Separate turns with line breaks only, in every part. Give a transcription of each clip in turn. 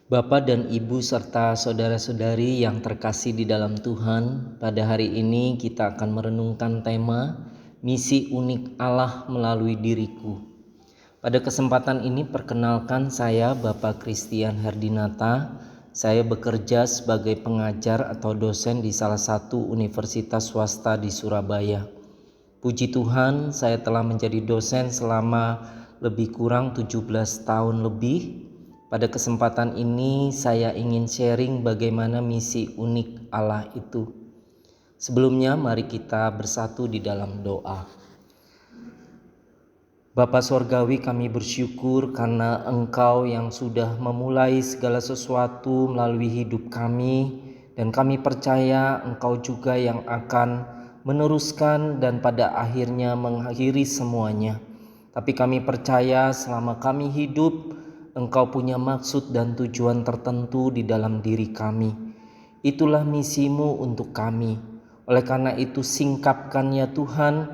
Bapak dan Ibu serta saudara-saudari yang terkasih di dalam Tuhan, pada hari ini kita akan merenungkan tema misi unik Allah melalui diriku. Pada kesempatan ini perkenalkan saya Bapak Christian Herdinata. Saya bekerja sebagai pengajar atau dosen di salah satu universitas swasta di Surabaya. Puji Tuhan, saya telah menjadi dosen selama lebih kurang 17 tahun lebih. Pada kesempatan ini saya ingin sharing bagaimana misi unik Allah itu. Sebelumnya mari kita bersatu di dalam doa. Bapa Sorgawi, kami bersyukur karena Engkau yang sudah memulai segala sesuatu melalui hidup kami, dan kami percaya Engkau juga yang akan meneruskan dan pada akhirnya mengakhiri semuanya. Tapi kami percaya selama kami hidup, Engkau punya maksud dan tujuan tertentu di dalam diri kami. Itulah misimu untuk kami. Oleh karena itu singkapkan ya Tuhan,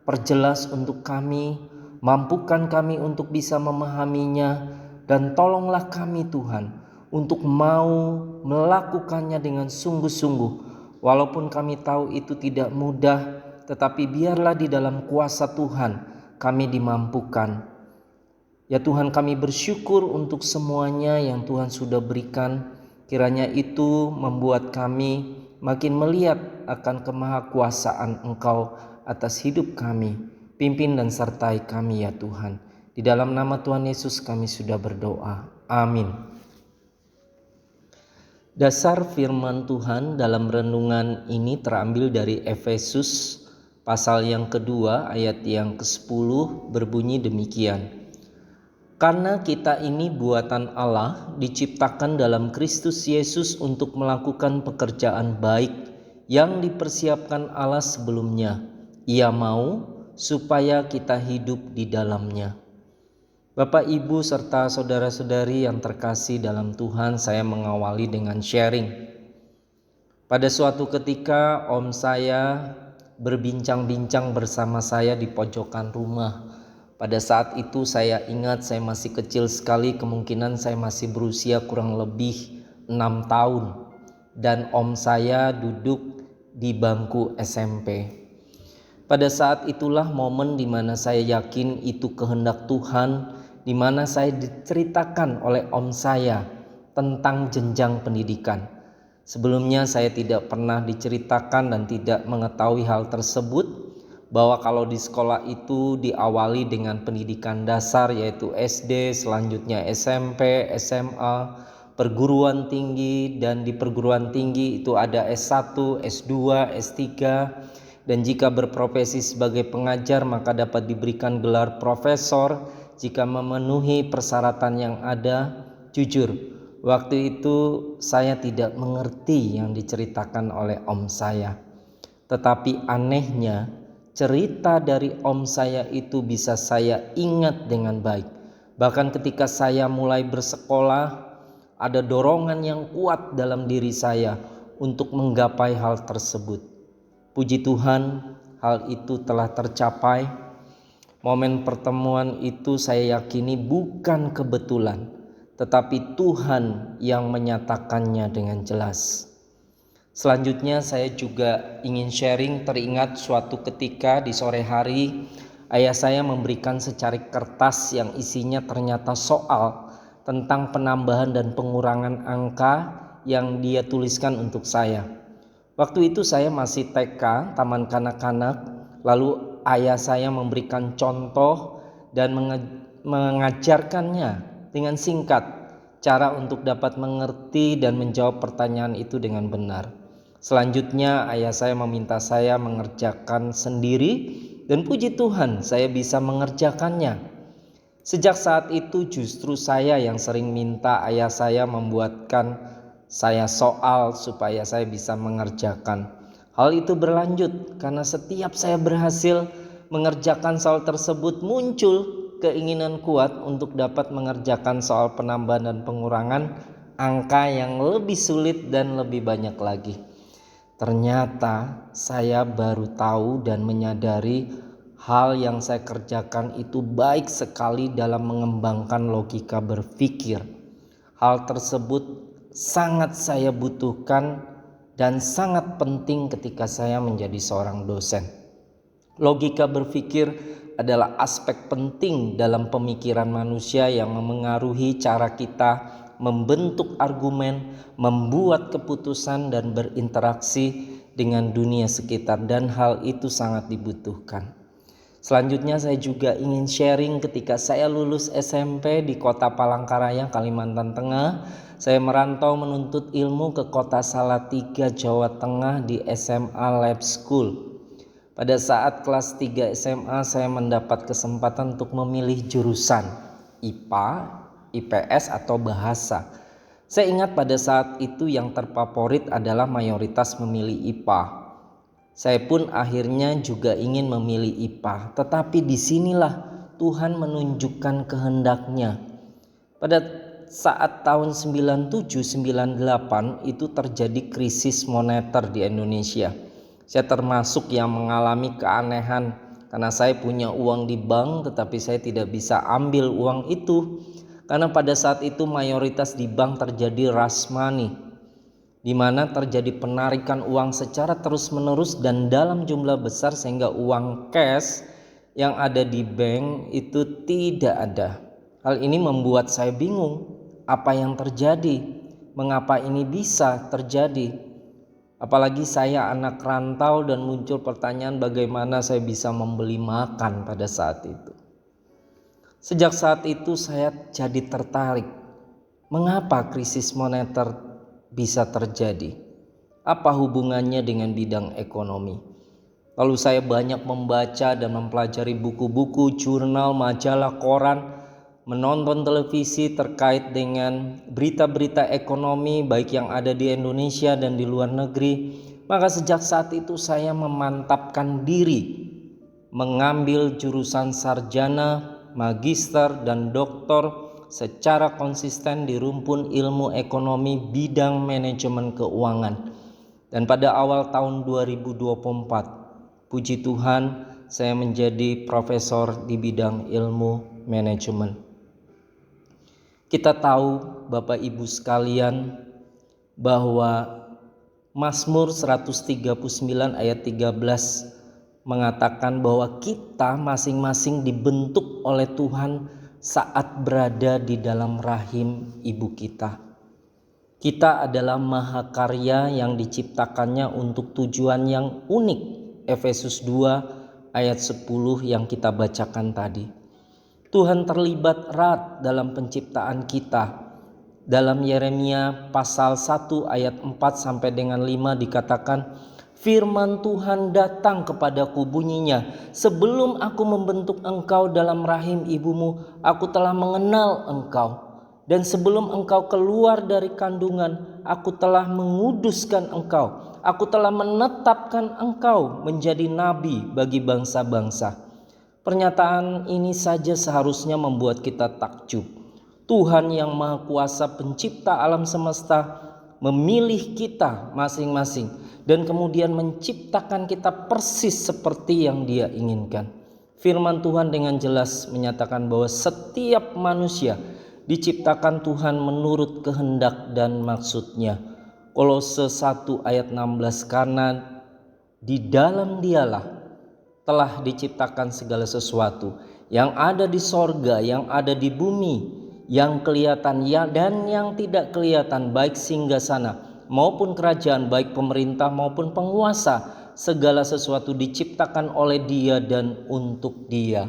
perjelas untuk kami, mampukan kami untuk bisa memahaminya, dan tolonglah kami Tuhan untuk mau melakukannya dengan sungguh-sungguh. Walaupun kami tahu itu tidak mudah, tetapi biarlah di dalam kuasa Tuhan kami dimampukan. Ya Tuhan, kami bersyukur untuk semuanya yang Tuhan sudah berikan. Kiranya itu membuat kami makin melihat akan kemahakuasaan Engkau atas hidup kami. Pimpin dan sertai kami ya Tuhan. Di dalam nama Tuhan Yesus kami sudah berdoa. Amin. Dasar firman Tuhan dalam renungan ini terambil dari Efesus pasal yang kedua ayat yang ke-10 berbunyi demikian. Karena kita ini buatan Allah, diciptakan dalam Kristus Yesus untuk melakukan pekerjaan baik yang dipersiapkan Allah sebelumnya. Ia mau supaya kita hidup di dalamnya. Bapak, Ibu, serta saudara-saudari yang terkasih dalam Tuhan, saya mengawali dengan sharing. Pada suatu ketika om saya berbincang-bincang bersama saya di pojokan rumah. Pada saat itu saya ingat saya masih kecil sekali, kemungkinan saya masih berusia kurang lebih 6 tahun. Dan om saya duduk di bangku SMP. Pada saat itulah momen di mana saya yakin itu kehendak Tuhan, di mana saya diceritakan oleh om saya tentang jenjang pendidikan. Sebelumnya saya tidak pernah diceritakan dan tidak mengetahui hal tersebut, bahwa kalau di sekolah itu diawali dengan pendidikan dasar yaitu SD, selanjutnya SMP, SMA, perguruan tinggi, dan di perguruan tinggi itu ada S1, S2, S3, dan jika berprofesi sebagai pengajar maka dapat diberikan gelar profesor jika memenuhi persyaratan yang ada. Jujur, waktu itu saya tidak mengerti yang diceritakan oleh om saya. Tetapi anehnya, cerita dari om saya itu bisa saya ingat dengan baik. Bahkan ketika saya mulai bersekolah, ada dorongan yang kuat dalam diri saya untuk menggapai hal tersebut. Puji Tuhan, hal itu telah tercapai. Momen pertemuan itu saya yakini bukan kebetulan, tetapi Tuhan yang menyatakannya dengan jelas. Selanjutnya saya juga ingin sharing, teringat suatu ketika di sore hari ayah saya memberikan secarik kertas yang isinya ternyata soal tentang penambahan dan pengurangan angka yang dia tuliskan untuk saya. Waktu itu saya masih TK, taman kanak-kanak, lalu ayah saya memberikan contoh dan mengajarkannya dengan singkat cara untuk dapat mengerti dan menjawab pertanyaan itu dengan benar. Selanjutnya ayah saya meminta saya mengerjakan sendiri, dan puji Tuhan saya bisa mengerjakannya. Sejak saat itu justru saya yang sering minta ayah saya membuatkan saya soal supaya saya bisa mengerjakan. Hal itu berlanjut karena setiap saya berhasil mengerjakan soal tersebut, muncul keinginan kuat untuk dapat mengerjakan soal penambahan dan pengurangan angka yang lebih sulit dan lebih banyak lagi. Ternyata saya baru tahu dan menyadari hal yang saya kerjakan itu baik sekali dalam mengembangkan logika berpikir. Hal tersebut sangat saya butuhkan dan sangat penting ketika saya menjadi seorang dosen. Logika berpikir adalah aspek penting dalam pemikiran manusia yang memengaruhi cara kita membentuk argumen, membuat keputusan, dan berinteraksi dengan dunia sekitar, dan hal itu sangat dibutuhkan. Selanjutnya saya juga ingin sharing ketika saya lulus SMP di kota Palangkaraya, Kalimantan Tengah. Saya merantau menuntut ilmu ke kota Salatiga, Jawa Tengah di SMA Lab School. Pada saat kelas 3 SMA saya mendapat kesempatan untuk memilih jurusan IPA, IPS atau bahasa. Saya ingat pada saat itu yang terfavorit adalah mayoritas memilih IPA. Saya pun akhirnya juga ingin memilih IPA, tetapi disinilah Tuhan menunjukkan kehendaknya. Pada saat tahun 97-98 itu terjadi krisis moneter di Indonesia. Saya termasuk yang mengalami keanehan karena saya punya uang di bank tetapi saya tidak bisa ambil uang itu. Karena pada saat itu mayoritas di bank terjadi rush money, di mana terjadi penarikan uang secara terus-menerus dan dalam jumlah besar sehingga uang cash yang ada di bank itu tidak ada. Hal ini membuat saya bingung, apa yang terjadi? Mengapa ini bisa terjadi? Apalagi saya anak rantau dan muncul pertanyaan bagaimana saya bisa membeli makan pada saat itu. Sejak saat itu saya jadi tertarik. Mengapa krisis moneter bisa terjadi? Apa hubungannya dengan bidang ekonomi? Lalu saya banyak membaca dan mempelajari buku-buku, jurnal, majalah, koran, menonton televisi terkait dengan berita-berita ekonomi baik yang ada di Indonesia dan di luar negeri. Maka sejak saat itu saya memantapkan diri mengambil jurusan sarjana, magister, dan doktor secara konsisten di rumpun ilmu ekonomi bidang manajemen keuangan. Dan pada awal tahun 2024, puji Tuhan, saya menjadi profesor di bidang ilmu manajemen. Kita tahu Bapak Ibu sekalian bahwa Mazmur 139 ayat 13 mengatakan bahwa kita masing-masing dibentuk oleh Tuhan saat berada di dalam rahim ibu kita. Kita adalah mahakarya yang diciptakannya untuk tujuan yang unik. Efesus 2 ayat 10 yang kita bacakan tadi. Tuhan terlibat erat dalam penciptaan kita. Dalam Yeremia pasal 1 ayat 4 sampai dengan 5 dikatakan, firman Tuhan datang kepadaku bunyinya, sebelum aku membentuk engkau dalam rahim ibumu, aku telah mengenal engkau. Dan sebelum engkau keluar dari kandungan, aku telah menguduskan engkau. Aku telah menetapkan engkau menjadi nabi bagi bangsa-bangsa. Pernyataan ini saja seharusnya membuat kita takjub. Tuhan yang Maha Kuasa pencipta alam semesta memilih kita masing-masing dan kemudian menciptakan kita persis seperti yang Dia inginkan. Firman Tuhan dengan jelas menyatakan bahwa setiap manusia diciptakan Tuhan menurut kehendak dan maksudnya. Kolose 1 ayat 16, karena di dalam Dialah telah diciptakan segala sesuatu yang ada di sorga, yang ada di bumi, yang kelihatan ya dan yang tidak kelihatan, baik singgasana maupun kerajaan, baik pemerintah maupun penguasa. Segala sesuatu diciptakan oleh Dia dan untuk Dia.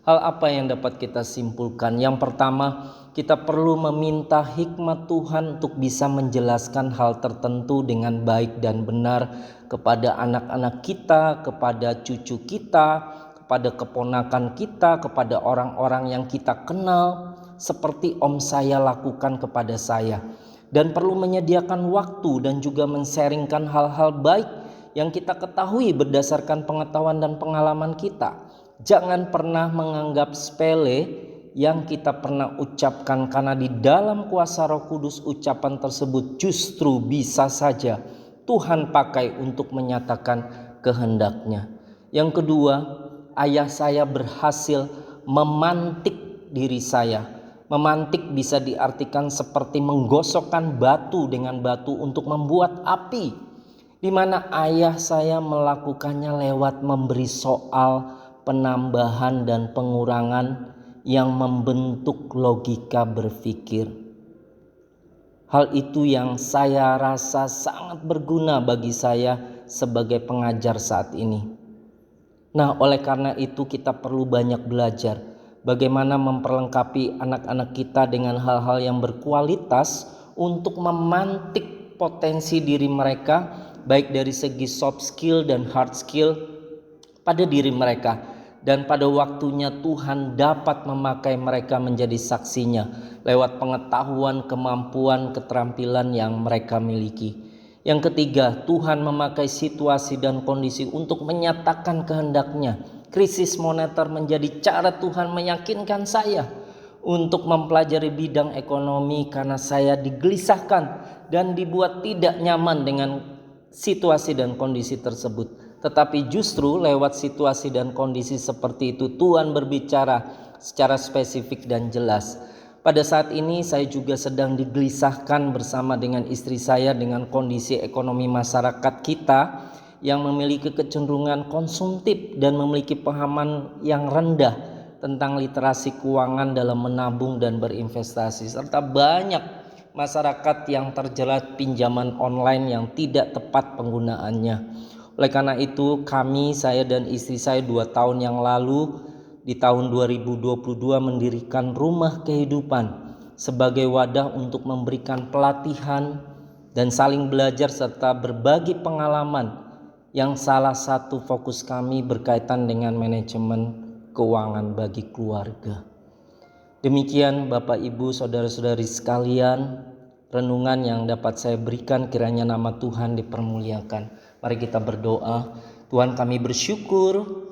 Hal apa yang dapat kita simpulkan? Yang pertama, kita perlu meminta hikmat Tuhan untuk bisa menjelaskan hal tertentu dengan baik dan benar kepada anak-anak kita, kepada cucu kita, kepada keponakan kita, kepada orang-orang yang kita kenal, seperti om saya lakukan kepada saya. Dan perlu menyediakan waktu dan juga men-sharingkan hal-hal baik yang kita ketahui berdasarkan pengetahuan dan pengalaman kita. Jangan pernah menganggap sepele yang kita pernah ucapkan, karena di dalam kuasa Roh Kudus ucapan tersebut justru bisa saja Tuhan pakai untuk menyatakan kehendaknya. Yang kedua, ayah saya berhasil memantik diri saya Memantik bisa diartikan seperti menggosokkan batu dengan batu untuk membuat api, di mana ayah saya melakukannya lewat memberi soal penambahan dan pengurangan yang membentuk logika berpikir. Hal itu yang saya rasa sangat berguna bagi saya sebagai pengajar saat ini. Nah, oleh karena itu kita perlu banyak belajar bagaimana memperlengkapi anak-anak kita dengan hal-hal yang berkualitas untuk memantik potensi diri mereka, baik dari segi soft skill dan hard skill pada diri mereka. Dan pada waktunya Tuhan dapat memakai mereka menjadi saksinya lewat pengetahuan, kemampuan, keterampilan yang mereka miliki. Yang ketiga, Tuhan memakai situasi dan kondisi untuk menyatakan kehendak-Nya. Krisis moneter menjadi cara Tuhan meyakinkan saya untuk mempelajari bidang ekonomi karena saya digelisahkan dan dibuat tidak nyaman dengan situasi dan kondisi tersebut. Tetapi justru lewat situasi dan kondisi seperti itu Tuhan berbicara secara spesifik dan jelas. Pada saat ini saya juga sedang digelisahkan bersama dengan istri saya dengan kondisi ekonomi masyarakat kita yang memiliki kecenderungan konsumtif dan memiliki pemahaman yang rendah tentang literasi keuangan dalam menabung dan berinvestasi, serta banyak masyarakat yang terjerat pinjaman online yang tidak tepat penggunaannya. Oleh karena itu saya dan istri saya 2 tahun yang lalu di tahun 2022 mendirikan Rumah Kehidupan sebagai wadah untuk memberikan pelatihan dan saling belajar serta berbagi pengalaman yang salah satu fokus kami berkaitan dengan manajemen keuangan bagi keluarga. Demikian Bapak Ibu saudara-saudari sekalian, renungan yang dapat saya berikan, kiranya nama Tuhan dipermuliakan. Mari kita berdoa. Tuhan, kami bersyukur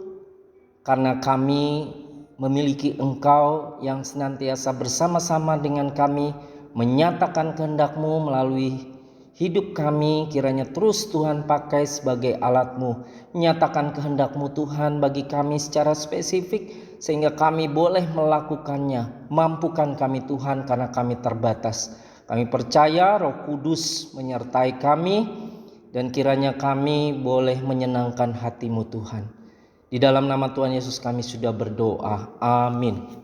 karena kami memiliki Engkau yang senantiasa bersama-sama dengan kami, menyatakan kehendak-Mu melalui hidup kami. Kiranya terus Tuhan pakai sebagai alat-Mu, menyatakan kehendak-Mu Tuhan bagi kami secara spesifik, sehingga kami boleh melakukannya. Mampukan kami Tuhan karena kami terbatas. Kami percaya Roh Kudus menyertai kami, dan kiranya kami boleh menyenangkan hati-Mu Tuhan. Di dalam nama Tuhan Yesus kami sudah berdoa. Amin.